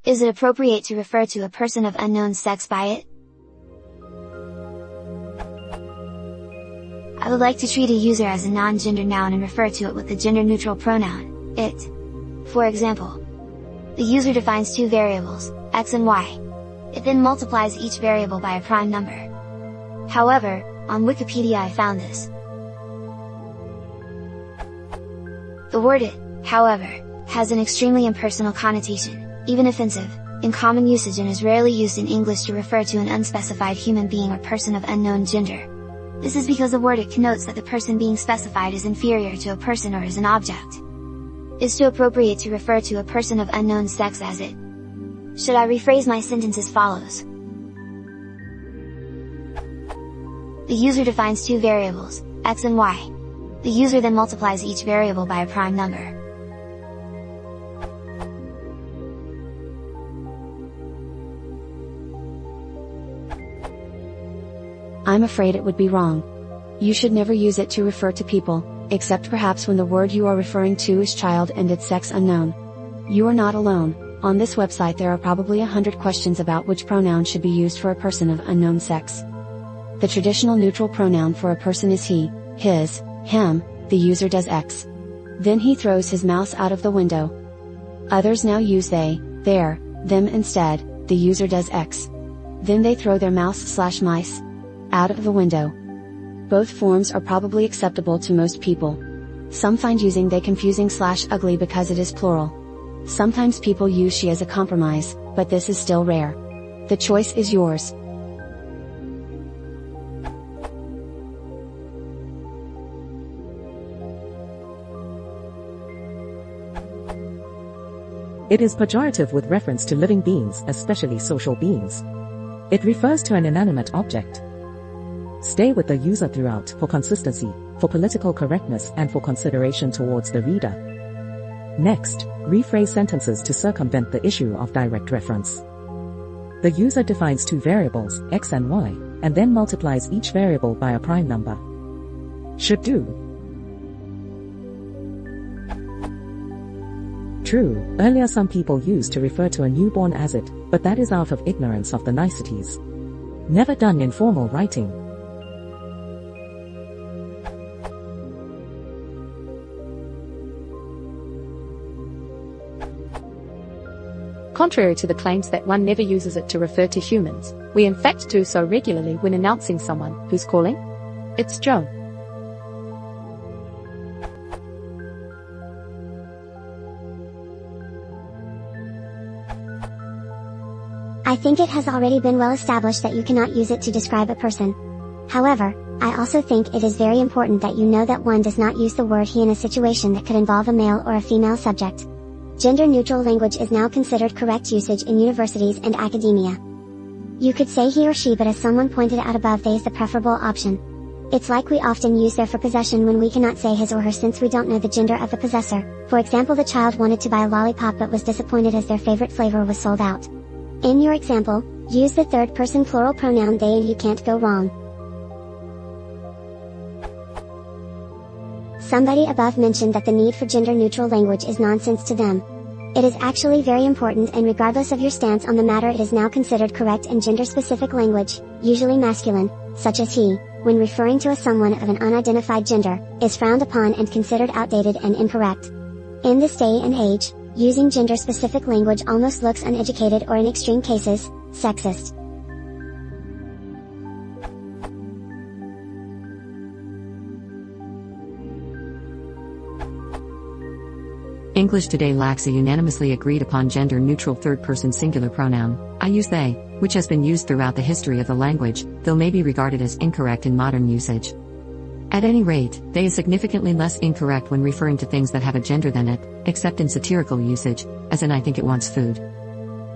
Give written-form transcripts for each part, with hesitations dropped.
Is it appropriate to refer to a person of unknown sex by it? I would like to treat a user as a non-gender noun and refer to it with the gender-neutral pronoun, it. For example, the user defines two variables, x and y. It then multiplies each variable by a prime number. However, on Wikipedia I found this. The word it, however, has an extremely impersonal connotation, even offensive, in common usage and is rarely used in English to refer to an unspecified human being or person of unknown gender. This is because the word it connotes that the person being specified is inferior to a person or is an object. Is it appropriate to refer to a person of unknown sex as it? Should I rephrase my sentence as follows? The user defines two variables, x and y. The user then multiplies each variable by a prime number. I'm afraid it would be wrong. You should never use it to refer to people, except perhaps when the word you are referring to is child and its sex unknown. You are not alone. On this website there are probably 100 questions about which pronoun should be used for a person of unknown sex. The traditional neutral pronoun for a person is he, his, him, the user does X. Then he throws his mouse out of the window. Others now use they, their, them instead, the user does X. Then they throw their mouse/mice out of the window. Both forms are probably acceptable to most people. Some find using they confusing/ugly because it is plural. Sometimes people use she as a compromise, but this is still rare. The choice is yours. It is pejorative with reference to living beings, especially social beings. It refers to an inanimate object. Stay with the user throughout for consistency, for political correctness and for consideration towards the reader. Next, rephrase sentences to circumvent the issue of direct reference. The user defines two variables, x and y, and then multiplies each variable by a prime number. Should do. True, earlier some people used to refer to a newborn as it, but that is out of ignorance of the niceties. Never done in formal writing. Contrary to the claims that one never uses it to refer to humans, we in fact do so regularly when announcing someone who's calling. It's Joe. I think it has already been well established that you cannot use it to describe a person. However, I also think it is very important that you know that one does not use the word he in a situation that could involve a male or a female subject. Gender-neutral language is now considered correct usage in universities and academia. You could say he or she, but as someone pointed out above, they is the preferable option. It's like we often use their for possession when we cannot say his or her since we don't know the gender of the possessor. For example, the child wanted to buy a lollipop but was disappointed as their favorite flavor was sold out. In your example, use the third person plural pronoun they and you can't go wrong. Somebody above mentioned that the need for gender-neutral language is nonsense to them. It is actually very important, and regardless of your stance on the matter, it is now considered correct, and gender-specific language, usually masculine, such as he, when referring to a someone of an unidentified gender, is frowned upon and considered outdated and incorrect. In this day and age, using gender-specific language almost looks uneducated or in extreme cases, sexist. English today lacks a unanimously agreed upon gender-neutral third-person singular pronoun. I use they, which has been used throughout the history of the language, though may be regarded as incorrect in modern usage. At any rate, they is significantly less incorrect when referring to things that have a gender than it, except in satirical usage, as in I think it wants food.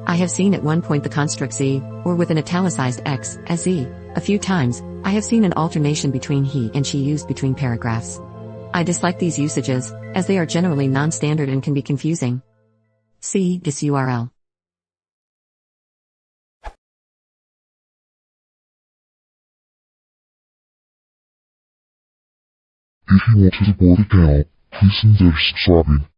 I have seen at one point the construct z, or with an italicized x, as z. A few times, I have seen an alternation between he and she used between paragraphs. I dislike these usages, as they are generally non-standard and can be confusing. See this URL. If you want to support the channel, please consider subscribing.